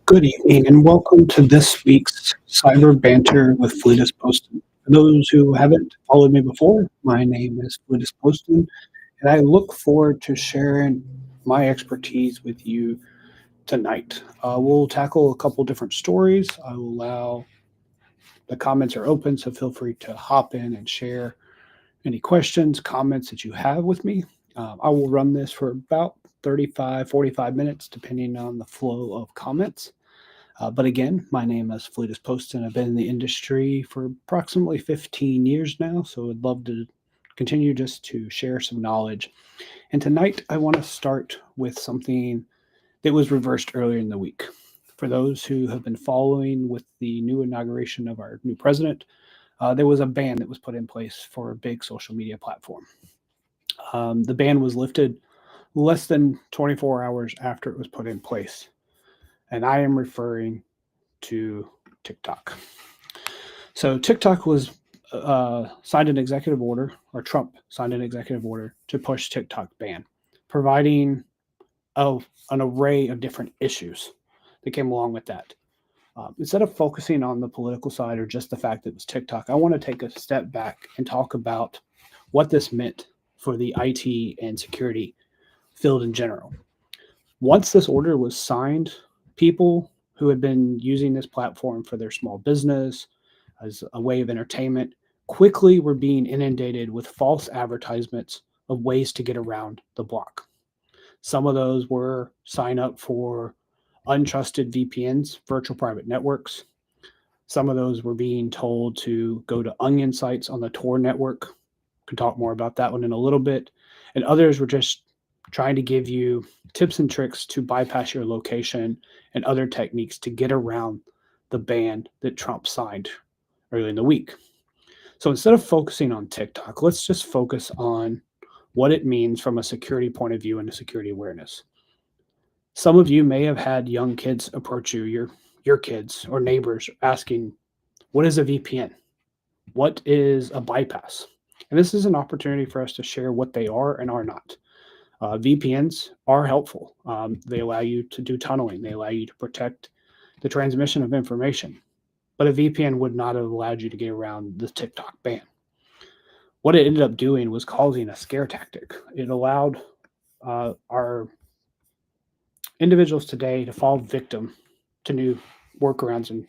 Good evening and welcome to this week's Cyber Banter with Fletus Poston. For those who haven't followed me before, my name is Fletus Poston, and I look forward to sharing my expertise with you tonight. We'll tackle a couple different stories. I will allow the comments are open, so feel free to hop in and share any questions, comments that you have with me. I will run this for about 35, 45 minutes, depending on the flow of comments. But again, my name is Fletus Poston. I've been in the industry for approximately 15 years now, so I'd love to continue just to share some knowledge. And tonight, I want to start with something that was reversed earlier in the week. For those who have been following with the new inauguration of our new president, there was a ban that was put in place for a big social media platform. The ban was lifted less than 24 hours after it was put in place. And I am referring to TikTok. So TikTok was signed an executive order, or Trump signed an executive order to push TikTok ban, providing an array of different issues that came along with that. Instead of focusing on the political side or just the fact that it was TikTok, I want to take a step back and talk about what this meant for the IT and security field in general. Once this order was signed, people who had been using this platform for their small business as a way of entertainment quickly were being inundated with false advertisements of ways to get around the block. Some of those were sign up for untrusted VPNs, virtual private networks. Some of those were being told to go to onion sites on the Tor network. Can talk more about that one in a little bit. And others were just trying to give you tips and tricks to bypass your location and other techniques to get around the ban that Trump signed early in the week. So instead of focusing on TikTok, let's just focus on what it means from a security point of view and a security awareness. Some of you may have had young kids approach you, your kids or neighbors asking, what is a VPN? What is a bypass? And this is an opportunity for us to share what they are and are not. VPNs are helpful. They allow you to do tunneling. They allow you to protect the transmission of information. But a VPN would not have allowed you to get around the TikTok ban. What it ended up doing was causing a scare tactic. It allowed our individuals today to fall victim to new workarounds and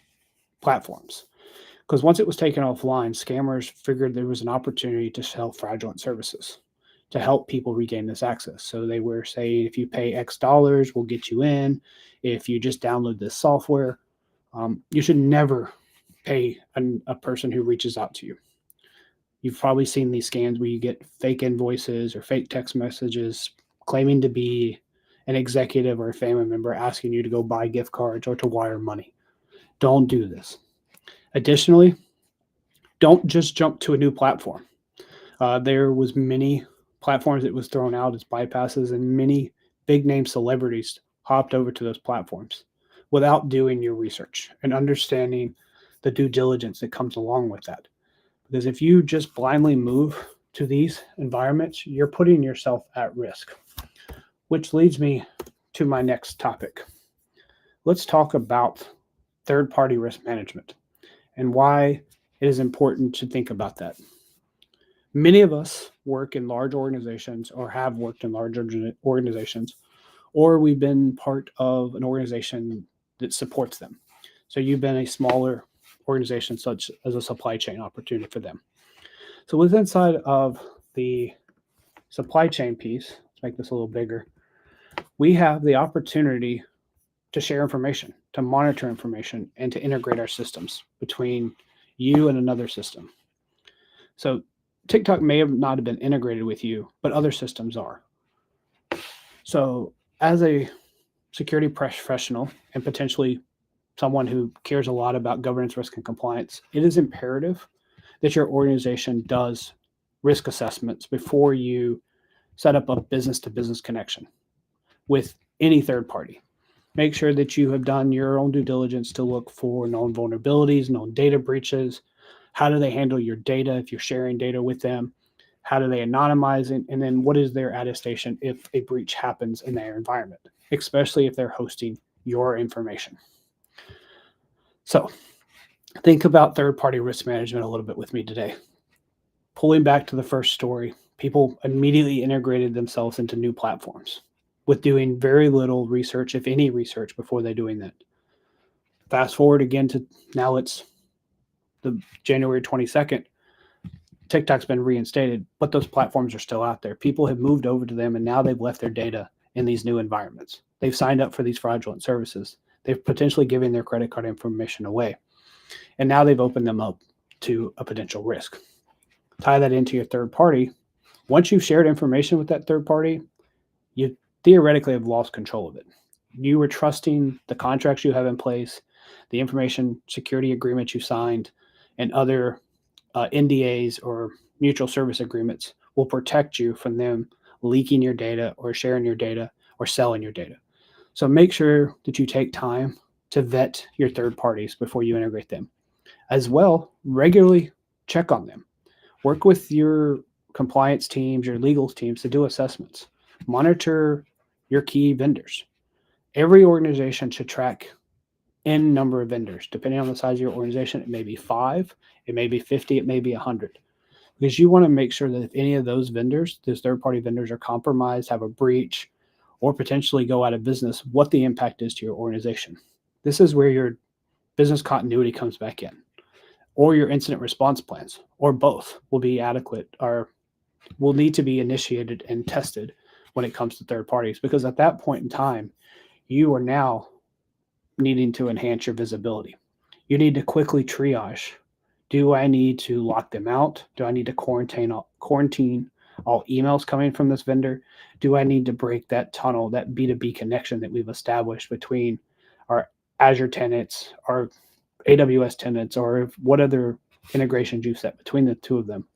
platforms. Because once it was taken offline, scammers figured there was an opportunity to sell fraudulent services to help people regain this access. So they were saying, if you pay X dollars, we'll get you in. If you just download this software, you should never pay a person who reaches out to you. You've probably seen these scams where you get fake invoices or fake text messages claiming to be an executive or a family member asking you to go buy gift cards or to wire money. Don't do this. Additionally, don't just jump to a new platform. There was many platforms that was thrown out as bypasses, and many big name celebrities hopped over to those platforms without doing your research and understanding the due diligence that comes along with that. Because if you just blindly move to these environments, you're putting yourself at risk. Which leads me to my next topic. Let's talk about third-party risk management and why it is important to think about that. Many of us work in large organizations or have worked in large organizations, or we've been part of an organization that supports them. So you've been a smaller organization, such as a supply chain opportunity for them. So within inside of the supply chain piece, let's make this a little bigger, we have the opportunity to share information, to monitor information, and to integrate our systems between you and another system. So TikTok may have not have been integrated with you, but other systems are. So as a security professional and potentially someone who cares a lot about governance, risk, and compliance, it is imperative that your organization does risk assessments before you set up a business-to-business connection with any third party. Make sure that you have done your own due diligence to look for known vulnerabilities, known data breaches. How do they handle your data if you're sharing data with them? How do they anonymize it? And then what is their attestation if a breach happens in their environment, especially if they're hosting your information? So think about third-party risk management a little bit with me today. Pulling back to the first story, people immediately integrated themselves into new platforms with doing very little research, if any research, before they're doing that. Fast forward again to now it's the January 22nd. TikTok's been reinstated, but those platforms are still out there. People have moved over to them, and now they've left their data in these new environments. They've signed up for these fraudulent services. They've potentially given their credit card information away, and now they've opened them up to a potential risk. Tie that into your third party. Once you've shared information with that third party, you theoretically have lost control of it. You were trusting the contracts you have in place, the information security agreements you signed, and other NDAs or mutual service agreements will protect you from them leaking your data or sharing your data or selling your data. So make sure that you take time to vet your third parties before you integrate them. As well, regularly check on them. Work with your compliance teams, your legal teams to do assessments. Monitor your key vendors. Every organization should track N number of vendors. Depending on the size of your organization, it may be 5, it may be 50, it may be 100. Because you want to make sure that if any of those vendors, those third-party vendors, are compromised, have a breach, or potentially go out of business, what the impact is to your organization. This is where your business continuity comes back in, or your incident response plans, or both will be adequate or will need to be initiated and tested when it comes to third parties. Because at that point in time, you are now needing to enhance your visibility. You need to quickly triage. Do I need to lock them out? Do I need to quarantine all emails coming from this vendor? Do I need to break that tunnel, that B2B connection that we've established between our Azure tenants, our AWS tenants, or what other integrations you've set between the two of them?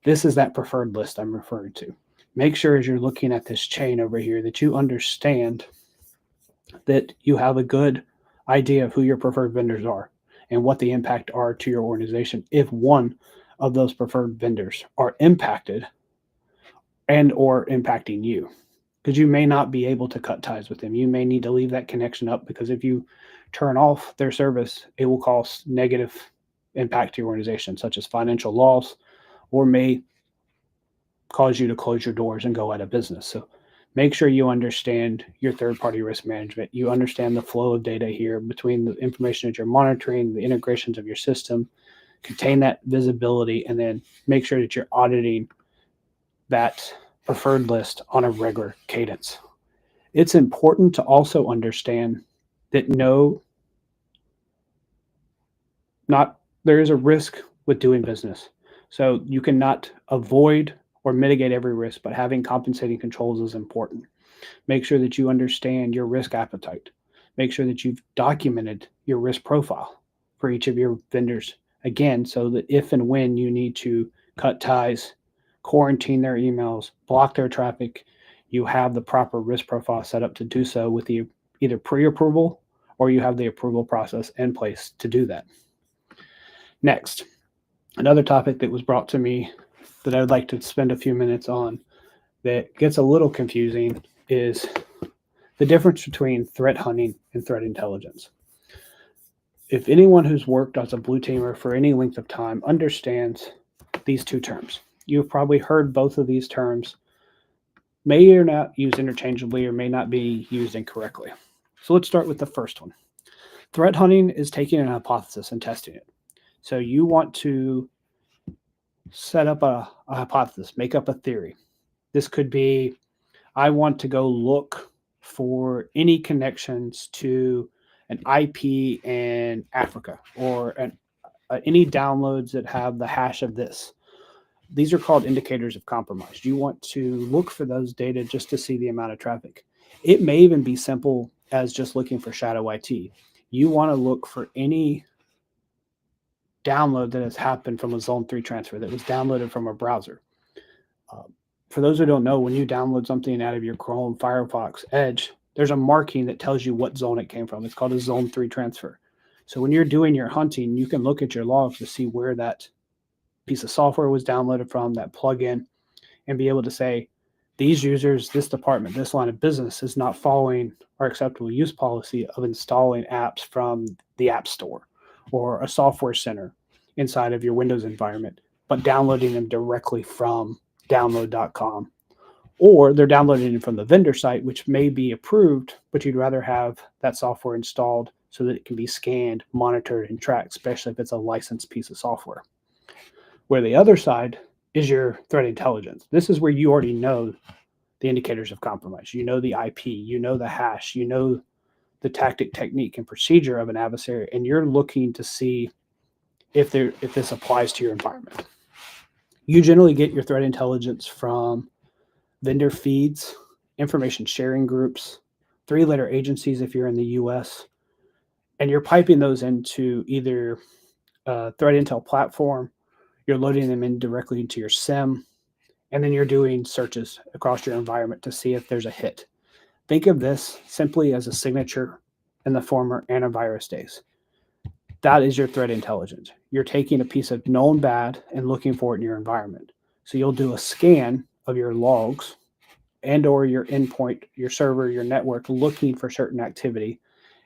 This is that preferred list I'm referring to. Make sure as you're looking at this chain over here that you understand that you have a good idea of who your preferred vendors are and what the impact are to your organization if one of those preferred vendors are impacted and or impacting you, because you may not be able to cut ties with them. You may need to leave that connection up, because if you turn off their service, it will cause negative impact to your organization, such as financial loss, or may cause you to close your doors and go out of business. So make sure you understand your third-party risk management. You understand the flow of data here between the information that you're monitoring, the integrations of your system, contain that visibility, and then make sure that you're auditing that preferred list on a regular cadence. It's important to also understand that there is a risk with doing business. So you cannot avoid or mitigate every risk, but having compensating controls is important. Make sure that you understand your risk appetite. Make sure that you've documented your risk profile for each of your vendors, again, so that if and when you need to cut ties, quarantine their emails, block their traffic, you have the proper risk profile set up to do so with either pre-approval or you have the approval process in place to do that. Next, another topic that was brought to me that I'd like to spend a few minutes on that gets a little confusing is the difference between threat hunting and threat intelligence. If anyone who's worked as a blue teamer for any length of time understands these two terms, you've probably heard both of these terms, may or not used interchangeably or may not be used incorrectly. So let's start with the first one. Threat hunting is taking an hypothesis and testing it. So you want to set up a hypothesis, make up a theory. This could be, I want to go look for any connections to an IP in Africa, or any downloads that have the hash of this. These are called indicators of compromise. You want to look for those data just to see the amount of traffic. It may even be simple as just looking for shadow IT. You want to look for any download that has happened from a Zone 3 transfer that was downloaded from a browser. For those who don't know, when you download something out of your Chrome, Firefox, Edge, there's a marking that tells you what zone it came from. It's called a Zone 3 transfer. So when you're doing your hunting, you can look at your logs to see where that piece of software was downloaded from, that plugin, and be able to say, these users, this department, this line of business is not following our acceptable use policy of installing apps from the App Store or a software center inside of your Windows environment, but downloading them directly from download.com. Or they're downloading it from the vendor site, which may be approved, but you'd rather have that software installed so that it can be scanned, monitored, and tracked, especially if it's a licensed piece of software. Where the other side is your threat intelligence. This is where you already know the indicators of compromise. You know the IP, you know the hash, you know the tactic, technique, and procedure of an adversary, and you're looking to see if this applies to your environment. You generally get your threat intelligence from vendor feeds, information sharing groups, three-letter agencies if you're in the US, and you're piping those into either a threat intel platform, you're loading them in directly into your SIM, and then you're doing searches across your environment to see if there's a hit. Think of this simply as a signature in the former antivirus days. That is your threat intelligence. You're taking a piece of known bad and looking for it in your environment. So you'll do a scan of your logs and or your endpoint, your server, your network, looking for certain activity.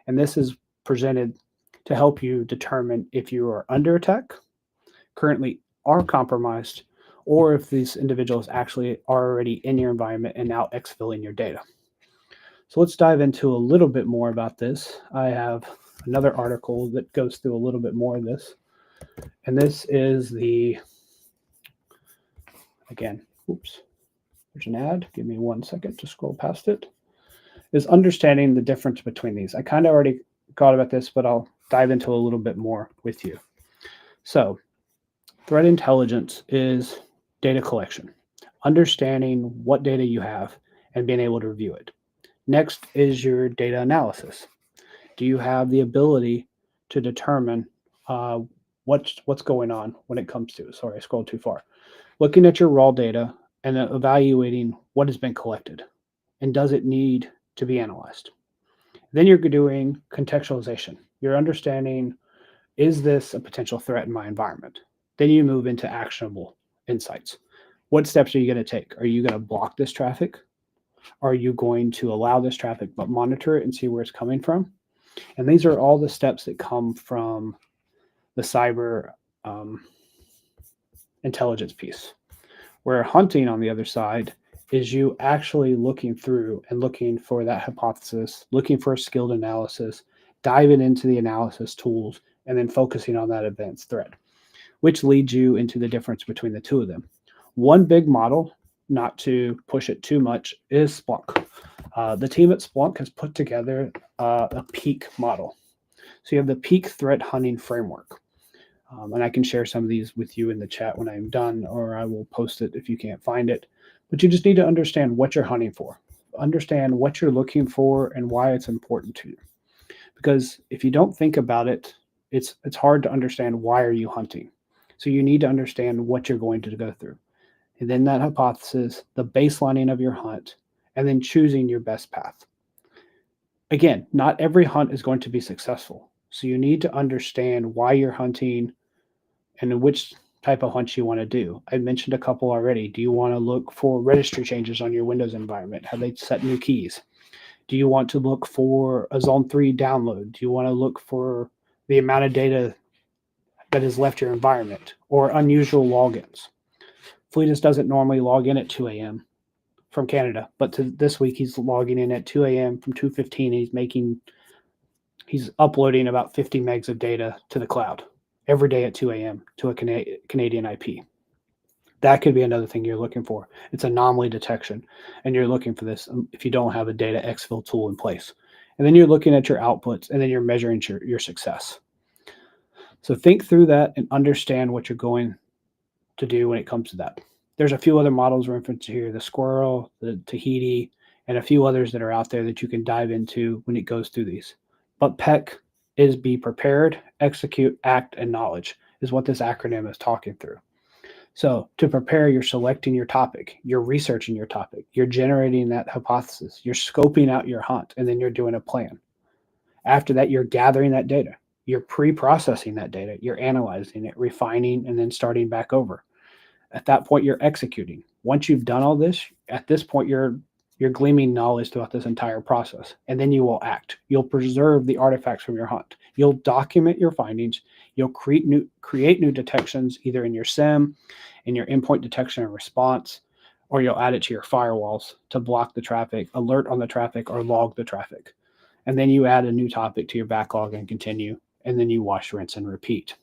And this is presented to help you determine if you are under attack, currently are compromised, or if these individuals actually are already in your environment and now exfilling your data. So let's dive into a little bit more about this. I have another article that goes through a little bit more of this. And this is again, oops, there's an ad. Give me 1 second to scroll past it. Is understanding the difference between these. I kind of already got about this, but I'll dive into a little bit more with you. So threat intelligence is data collection, understanding what data you have and being able to review it. Next is your data analysis. Do you have the ability to determine what's going on when it comes to, sorry, I scrolled too far. Looking at your raw data and evaluating what has been collected and does it need to be analyzed. Then you're doing contextualization. You're understanding, is this a potential threat in my environment? Then you move into actionable insights. What steps are you going to take? Are you going to block this traffic? Are you going to allow this traffic but monitor it and see where it's coming from? And these are all the steps that come from the cyber intelligence piece. Where hunting, on the other side, is you actually looking through and looking for that hypothesis, looking for a skilled analysis, diving into the analysis tools, and then focusing on that advanced threat, which leads you into the difference between the two of them. One big model, not to push it too much, is Splunk. The team at Splunk has put together a peak model. So you have the peak threat hunting framework. And I can share some of these with you in the chat when I'm done, or I will post it if you can't find it. But you just need to understand what you're hunting for, understand what you're looking for and why it's important to you. Because if you don't think about it, it's hard to understand why are you hunting. So you need to understand what you're going to go through. And then that hypothesis, the baselining of your hunt, and then choosing your best path. Again, not every hunt is going to be successful. So you need to understand why you're hunting and which type of hunt you want to do. I mentioned a couple already. Do you want to look for registry changes on your Windows environment? Have they set new keys? Do you want to look for a Zone 3 download? Do you want to look for the amount of data that has left your environment or unusual logins? Fletus doesn't normally log in at 2 a.m. from Canada, but this week he's logging in at 2 a.m. from 2:15. He's uploading about 50 megs of data to the cloud every day at 2 a.m. to a Canadian IP. That could be another thing you're looking for. It's anomaly detection, and you're looking for this if you don't have a data exfil tool in place. And then you're looking at your outputs, and then you're measuring your success. So think through that and understand what you're going to do when it comes to that. There's a few other models referenced here, the Squirrel, the Tahiti, and a few others that are out there that you can dive into when it goes through these. But PEC is be prepared, execute, act, and knowledge is what this acronym is talking through. So to prepare, you're selecting your topic, you're researching your topic, you're generating that hypothesis, you're scoping out your hunt, and then you're doing a plan. After that, you're gathering that data. You're pre-processing that data. You're analyzing it, refining, and then starting back over. At that point, you're executing. Once you've done all this, at this point, you're You're gleaming knowledge throughout this entire process, and then you will act. You'll preserve the artifacts from your hunt. You'll document your findings. You'll create new detections either in your SIM, in your endpoint detection and response, or you'll add it to your firewalls to block the traffic, alert on the traffic, or log the traffic. And then you add a new topic to your backlog and continue, and then you wash, rinse, and repeat.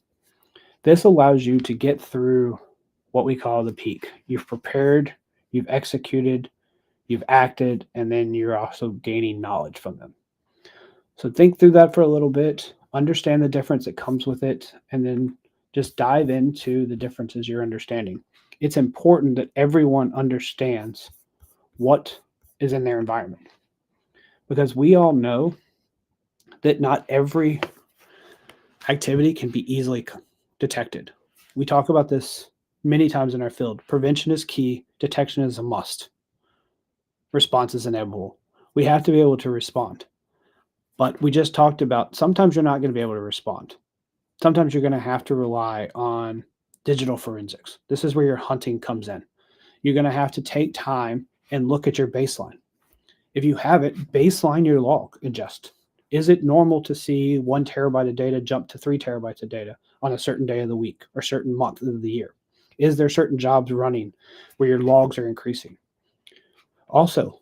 This allows you to get through what we call the peak. You've prepared, you've executed, you've acted, and then you're also gaining knowledge from them. So think through that for a little bit, understand the difference that comes with it, and then just dive into the differences you're understanding. It's important that everyone understands what is in their environment, because we all know that not every activity can be easily detected. We talk about this many times in our field. Prevention is key, detection is a must. Response is inevitable. We have to be able to respond. But we just talked about sometimes you're not going to be able to respond. Sometimes you're going to have to rely on digital forensics. This is where your hunting comes in. You're going to have to take time and look at your baseline. If you have it, baseline your log ingest. Is it normal to see 1 terabyte of data jump to 3 terabytes of data on a certain day of the week or certain month of the year? Is there certain jobs running where your logs are increasing? Also,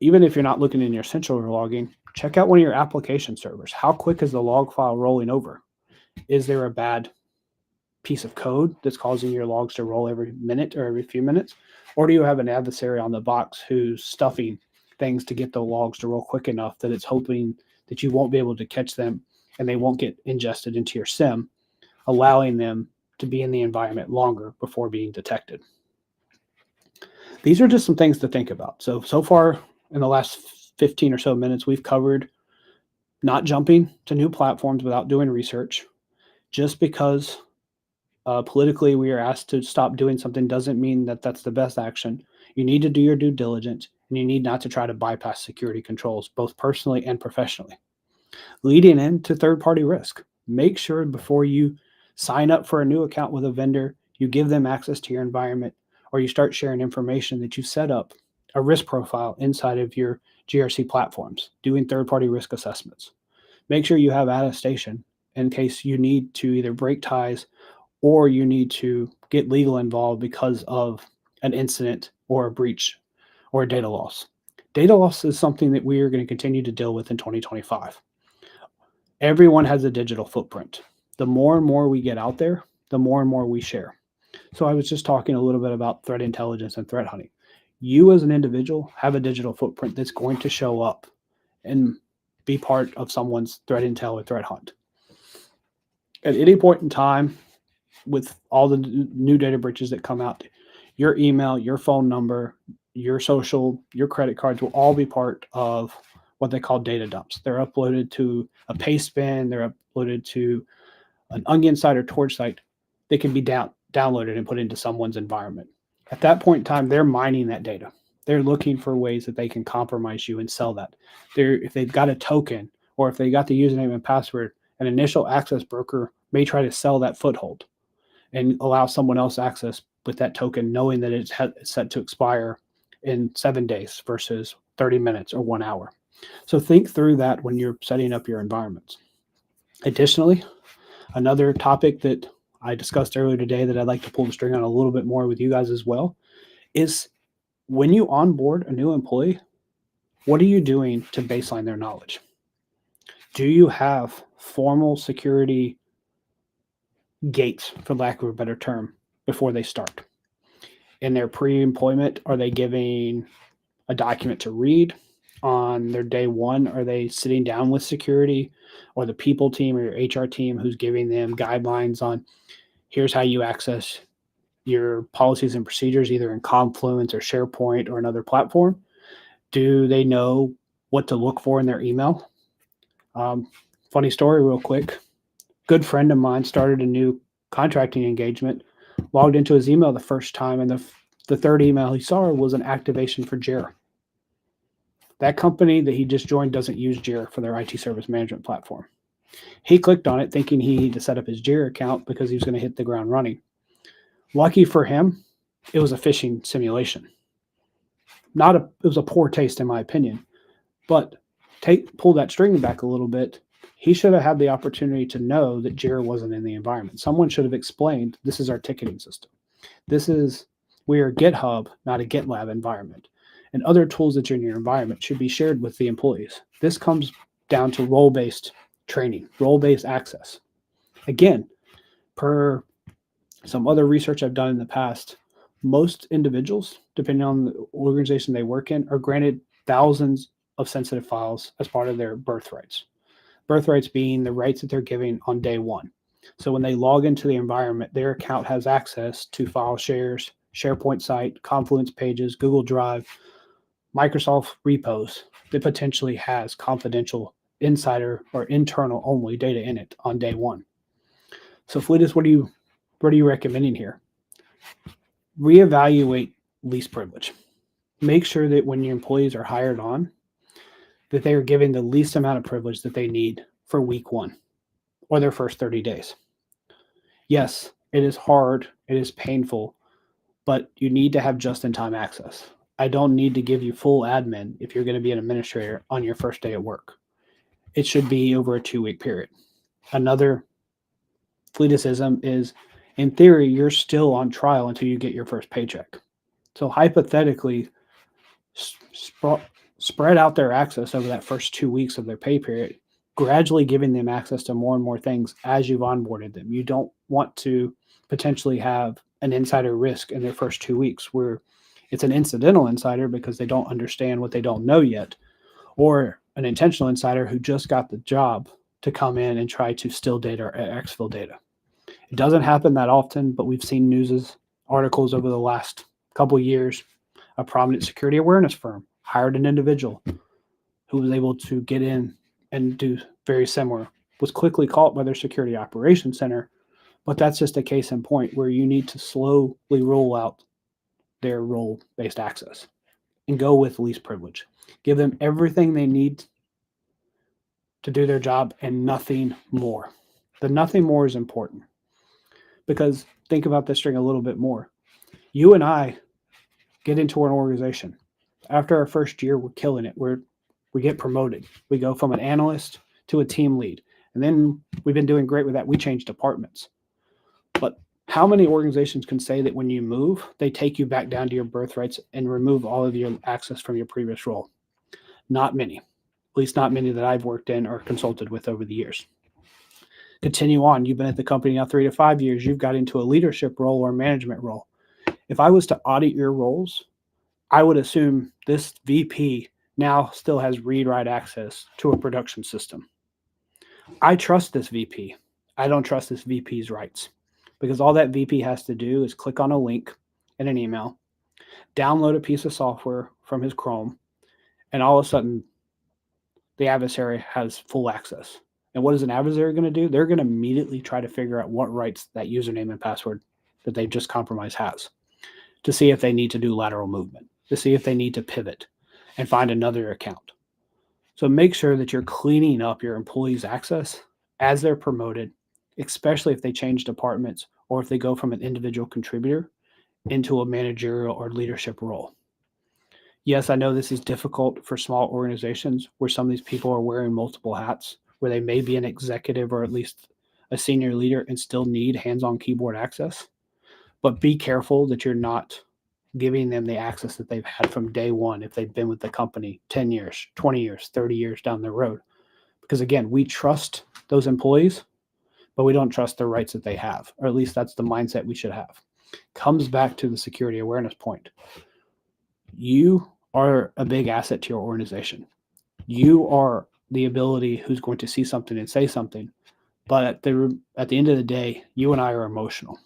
even if you're not looking in your central logging, check out one of your application servers. How quick is the log file rolling over? Is there a bad piece of code that's causing your logs to roll every minute or every few minutes? Or do you have an adversary on the box who's stuffing things to get the logs to roll quick enough that it's hoping that you won't be able to catch them and they won't get ingested into your SIM, allowing them to be in the environment longer before being detected? These are just some things to think about. So far in the last 15 or so minutes, we've covered not jumping to new platforms without doing research. Just because politically we are asked to stop doing something doesn't mean that that's the best action. You need to do your due diligence, and you need not to try to bypass security controls, both personally and professionally. Leading into third-party risk, make sure before you sign up for a new account with a vendor, you give them access to your environment, or you start sharing information that you've set up a risk profile inside of your GRC platforms, doing third-party risk assessments. Make sure you have attestation in case you need to either break ties or you need to get legal involved because of an incident or a breach or a data loss. Data loss is something that we are going to continue to deal with in 2025. Everyone has a digital footprint. The more and more we get out there, the more and more we share. So I was just talking a little bit about threat intelligence and threat hunting. You as an individual have a digital footprint that's going to show up and be part of someone's threat intel or threat hunt. At any point in time, with all the new data breaches that come out, your email, your phone number, your social, your credit cards will all be part of what they call data dumps. They're uploaded to a paste bin, they're uploaded to an Onion site or Torch site. They can be downloaded and put into someone's environment. At that point in time, they're mining that data. They're looking for ways that they can compromise you and sell that. If they've got a token or if they got the username and password, an initial access broker may try to sell that foothold and allow someone else access with that token, knowing that it's set to expire in 7 days versus 30 minutes or 1 hour. So think through that when you're setting up your environments. Additionally, another topic that I discussed earlier today that I'd like to pull the string on a little bit more with you guys as well is when you onboard a new employee, what are you doing to baseline their knowledge? Do you have formal security gates, for lack of a better term, before they start? In their pre-employment, are they giving a document to read? On their day one, are they sitting down with security or the people team or your HR team who's giving them guidelines on here's how you access your policies and procedures, either in Confluence or SharePoint or another platform? Do they know what to look for in their email? Funny story real quick. Good friend of mine started a new contracting engagement, logged into his email the first time, and the third email he saw was an activation for Jira. That company that he just joined doesn't use Jira for their IT service management platform. He clicked on it thinking he needed to set up his Jira account because he was going to hit the ground running. Lucky for him, it was a phishing simulation. It was a poor taste in my opinion. But pull that string back a little bit. He should have had the opportunity to know that Jira wasn't in the environment. Someone should have explained, this is our ticketing system. We are GitHub, not a GitLab environment. And other tools that are in your environment should be shared with the employees. This comes down to role-based training, role-based access. Again, per some other research I've done in the past, most individuals, depending on the organization they work in, are granted thousands of sensitive files as part of their birthrights. Birthrights being the rights that they're giving on day one. So when they log into the environment, their account has access to file shares, SharePoint site, Confluence pages, Google Drive, Microsoft repos that potentially has confidential insider or internal only data in it on day one. So Fletus, what are you recommending here? Reevaluate least privilege. Make sure that when your employees are hired on, that they are given the least amount of privilege that they need for week one or their first 30 days. Yes, it is hard, it is painful, but you need to have just-in-time access. I don't need to give you full admin if you're going to be an administrator on your first day at work. It should be over a 2-week period. Another Fletusism is, in theory, you're still on trial until you get your first paycheck. So hypothetically, spread out their access over that first 2 weeks of their pay period, gradually giving them access to more and more things as you've onboarded them. You don't want to potentially have an insider risk in their first 2 weeks where it's an incidental insider because they don't understand what they don't know yet, or an intentional insider who just got the job to come in and try to steal data or exfil data. It doesn't happen that often, but we've seen articles over the last couple of years. A prominent security awareness firm hired an individual who was able to get in and do very similar, was quickly caught by their security operations center, but that's just a case in point where you need to slowly roll out their role-based access and go with least privilege. Give them everything they need to do their job and nothing more. The nothing more is important because think about this string a little bit more. You and I get into an organization. After our first year, we're killing it. We get promoted. We go from an analyst to a team lead. And then we've been doing great with that. We change departments. But how many organizations can say that when you move, they take you back down to your birthrights and remove all of your access from your previous role? Not many. At least not many that I've worked in or consulted with over the years. Continue on. You've been at the company now 3 to 5 years. You've got into a leadership role or management role. If I was to audit your roles, I would assume this VP now still has read-write access to a production system. I trust this VP. I don't trust this VP's rights because all that VP has to do is click on a link in an email, download a piece of software from his Chrome, and all of a sudden the adversary has full access. And what is an adversary going to do? They're going to immediately try to figure out what rights that username and password that they've just compromised has to see if they need to do lateral movement, to see if they need to pivot and find another account. So make sure that you're cleaning up your employees' access as they're promoted, especially if they change departments or if they go from an individual contributor into a managerial or leadership role. Yes, I know this is difficult for small organizations where some of these people are wearing multiple hats, where they may be an executive or at least a senior leader and still need hands-on keyboard access. But be careful that you're not giving them the access that they've had from day one if they've been with the company 10 years, 20 years, 30 years down the road. Because again, we trust those employees, but we don't trust the rights that they have, or at least that's the mindset we should have. Comes back to the security awareness point. You are a big asset to your organization. You are the ability who's going to see something and say something, but at the end of the day, you and I are emotional.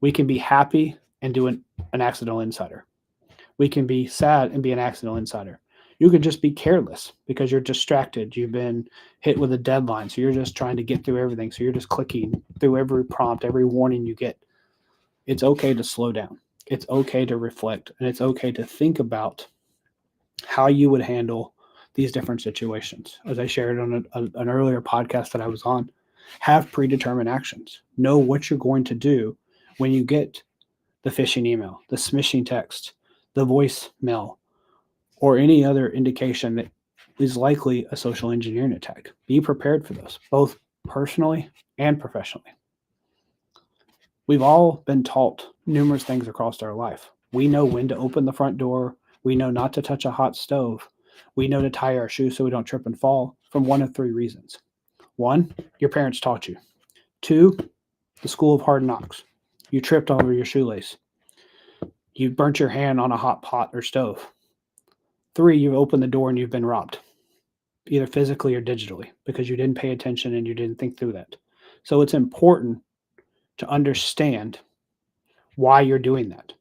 We can be happy and do an accidental insider. We can be sad and be an accidental insider. You could just be careless because you're distracted. You've been hit with a deadline, so you're just trying to get through everything. So you're just clicking through every prompt, every warning you get. It's okay to slow down. It's okay to reflect, and it's okay to think about how you would handle these different situations. As I shared on an earlier podcast that I was on, have predetermined actions. Know what you're going to do when you get the phishing email, the smishing text, the voicemail, or any other indication that is likely a social engineering attack. Be prepared for those, both personally and professionally. We've all been taught numerous things across our life. We know when to open the front door. We know not to touch a hot stove. We know to tie our shoes so we don't trip and fall from one of three reasons. One, your parents taught you. Two, the school of hard knocks. You tripped over your shoelace. You burnt your hand on a hot pot or stove. Three, you've opened the door and you've been robbed, either physically or digitally, because you didn't pay attention and you didn't think through that. So it's important to understand why you're doing that.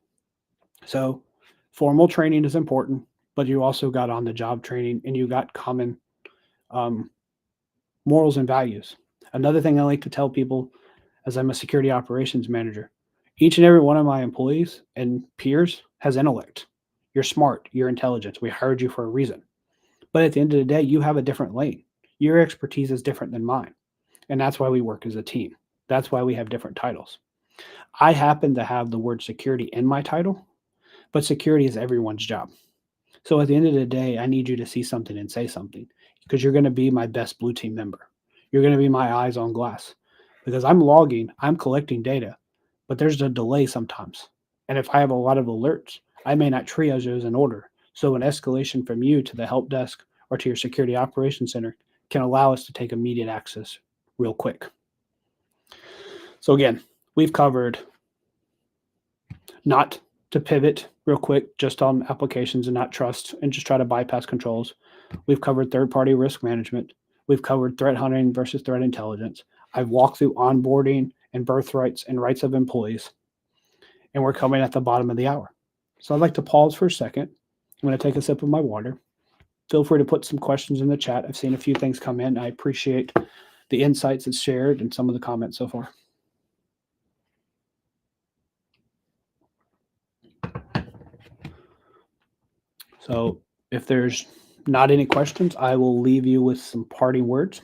So formal training is important, but you also got on the job training and you got common morals and values. Another thing I like to tell people, as I'm a security operations manager, each and every one of my employees and peers has intellect. You're smart, you're intelligent. We hired you for a reason. But at the end of the day, you have a different lane. Your expertise is different than mine. And that's why we work as a team. That's why we have different titles. I happen to have the word security in my title, but security is everyone's job. So at the end of the day, I need you to see something and say something, because you're going to be my best blue team member. You're going to be my eyes on glass, because I'm logging, I'm collecting data, but there's a delay sometimes. And if I have a lot of alerts, I may not triage those in order. So an escalation from you to the help desk or to your security operations center can allow us to take immediate access real quick. So again, we've covered, not to pivot real quick just on applications and not trust and just try to bypass controls. We've covered third-party risk management. We've covered threat hunting versus threat intelligence. I've walked through onboarding and birthrights and rights of employees. And we're coming at the bottom of the hour. So I'd like to pause for a second. I'm going to take a sip of my water. Feel free to put some questions in the chat. I've seen a few things come in. I appreciate the insights that's shared and some of the comments so far. So if there's not any questions, I will leave you with some parting words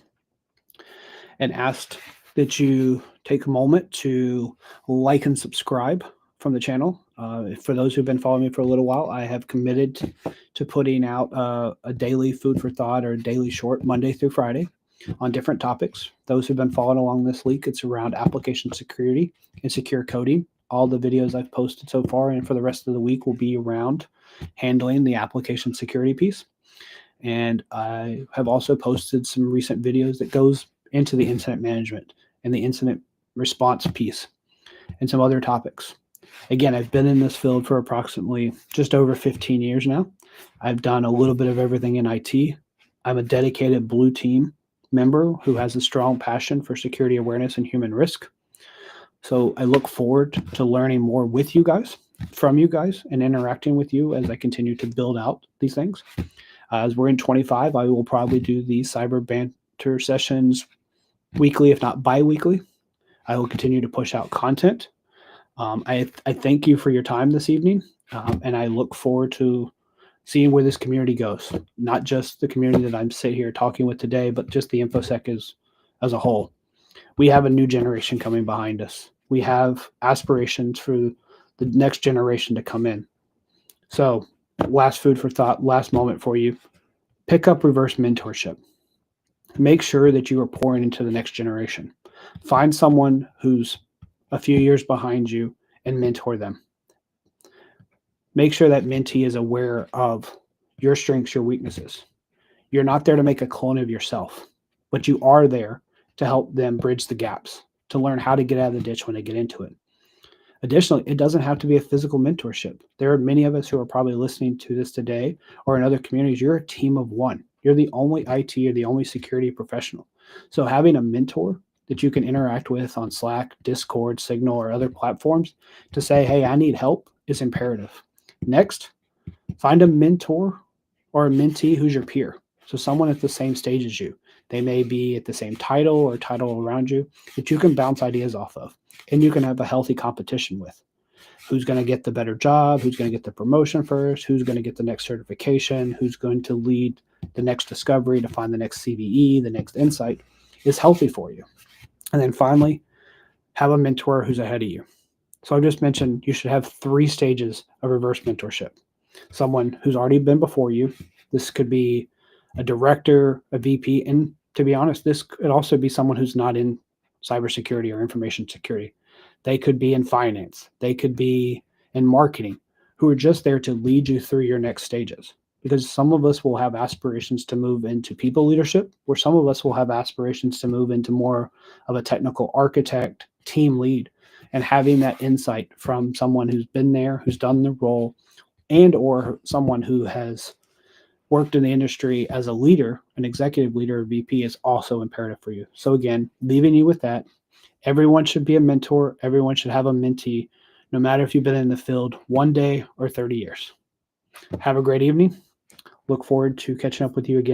and ask that you take a moment to like and subscribe from the channel. For those who've been following me for a little while, I have committed to putting out a daily food for thought or a daily short Monday through Friday on different topics. Those who've been following along this week, it's around application security and secure coding. All the videos I've posted so far and for the rest of the week will be around handling the application security piece. And I have also posted some recent videos that goes into the incident management and the incident response piece and some other topics. Again, I've been in this field for approximately just over 15 years now. I've done a little bit of everything in IT. I'm a dedicated blue team member who has a strong passion for security awareness and human risk. So I look forward to learning more with you guys, from you guys, and interacting with you as I continue to build out these things. As we're in 25, I will probably do these cyber banter sessions weekly, if not bi-weekly. I will continue to push out content. I thank you for your time this evening, and I look forward to seeing where this community goes. Not just the community that I'm sitting here talking with today, but just the InfoSec as a whole. We have a new generation coming behind us. We have aspirations for the next generation to come in. So last food for thought, last moment for you. Pick up reverse mentorship. Make sure that you are pouring into the next generation. Find someone who's a few years behind you and mentor them. Make sure that mentee is aware of your strengths, your weaknesses. You're not there to make a clone of yourself, but you are there to help them bridge the gaps, to learn how to get out of the ditch when they get into it. Additionally, it doesn't have to be a physical mentorship. There are many of us who are probably listening to this today or in other communities. You're a team of one. You're the only IT or the only security professional. So having a mentor that you can interact with on Slack, Discord, Signal, or other platforms to say, hey, I need help is imperative. Next, find a mentor or a mentee who's your peer. So someone at the same stage as you. They may be at the same title or title around you that you can bounce ideas off of, and you can have a healthy competition with. Who's going to get the better job? Who's going to get the promotion first? Who's going to get the next certification? Who's going to lead the next discovery to find the next CVE, the next insight is healthy for you. And then finally, have a mentor who's ahead of you. So I just mentioned you should have 3 stages of reverse mentorship. someone who's already been before you. This could be a director, a VP, and to be honest, this could also be someone who's not in cybersecurity or information security. They could be in finance, they could be in marketing, who are just there to lead you through your next stages. Because some of us will have aspirations to move into people leadership, where some of us will have aspirations to move into more of a technical architect, team lead, and having that insight from someone who's been there, who's done the role, and or someone who has worked in the industry as a leader, an executive leader, a VP is also imperative for you. So again, leaving you with that, everyone should be a mentor. Everyone should have a mentee, no matter if you've been in the field 1 day or 30 years. Have a great evening. Look forward to catching up with you again.